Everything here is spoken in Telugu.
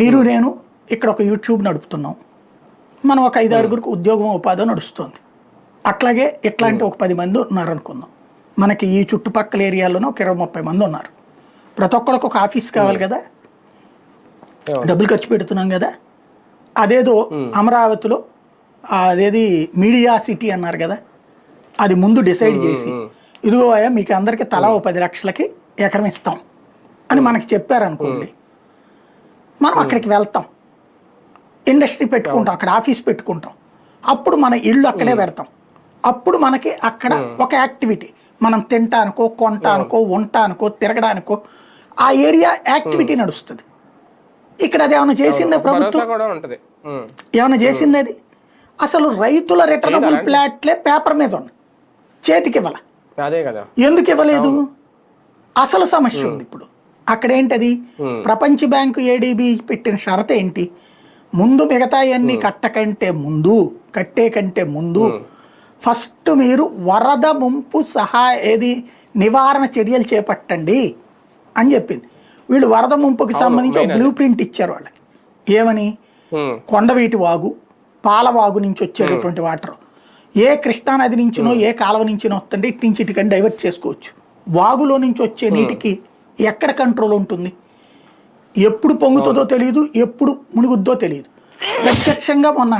మీరు నేను ఇక్కడ ఒక యూట్యూబ్ నడుపుతున్నాం, మనం ఒక 5-6గురికి ఉద్యోగం ఉపాధి నడుస్తుంది. అట్లాగే ఇట్లాంటి ఒక 10 మంది ఉన్నారనుకుందాం, మనకి ఈ చుట్టుపక్కల ఏరియాలోనే ఒక 20-30 మంది ఉన్నారు. ప్రతి ఒక్కరికి ఒక ఆఫీస్ కావాలి కదా, డబ్బులు ఖర్చు పెడుతున్నాం కదా. అదేదో అమరావతిలో అదేది మీడియా సిటీ అన్నారు కదా, అది ముందు డిసైడ్ చేసి ఇదిగో అయ్యా మీకు అందరికీ తలా 10 లక్షలకి ఎకరం ఇస్తాం అని మనకి చెప్పారనుకోండి, మనం అక్కడికి వెళ్తాం, ఇండస్ట్రీ పెట్టుకుంటాం, అక్కడ ఆఫీస్ పెట్టుకుంటాం, అప్పుడు మన ఇళ్ళు అక్కడే పెడతాం. అప్పుడు మనకి అక్కడ ఒక యాక్టివిటీ, మనం తినటానికో కొంటానికో ఉండటానికో తిరగడానికో ఆ ఏరియా యాక్టివిటీ నడుస్తుంది. ఇక్కడ అది ఏమైనా చేసిందే ప్రభుత్వం? ఏమైనా చేసింది? అది అసలు రైతుల రిటర్నబుల్ ప్లాట్లే పేపర్ మీద ఉన్నాయి, చేతికి ఇవ్వాల. ఎందుకు ఇవ్వలేదు? అసలు సమస్య ఉంది ఇప్పుడు అక్కడ. ఏంటది? ప్రపంచ బ్యాంకు ఏడీబీ పెట్టిన షరత ఏంటి? ముందు మిగతా అన్ని కట్టే కంటే ముందు ఫస్ట్ మీరు వరద ముంపు నివారణ చర్యలు చేపట్టండి అని చెప్పింది. వీళ్ళు వరద ముంపుకి సంబంధించి ఒక బ్లూ ప్రింట్ ఇచ్చారు వాళ్ళకి. ఏమని? కొండవీటి వాగు, పాలవాగు నుంచి వచ్చేటటువంటి వాటర్ ఏ కృష్ణానది నుంచినో ఏ కాలువ నుంచినో వస్తుంటే ఇటు నుంచి ఇటుకని డైవర్ట్ చేసుకోవచ్చు. వాగులో నుంచి వచ్చే నీటికి ఎక్కడ కంట్రోల్ ఉంటుంది? ఎప్పుడు పొంగుతుందో తెలియదు, ఎప్పుడు మునుగుద్దో తెలియదు. ప్రత్యక్షంగా మొన్న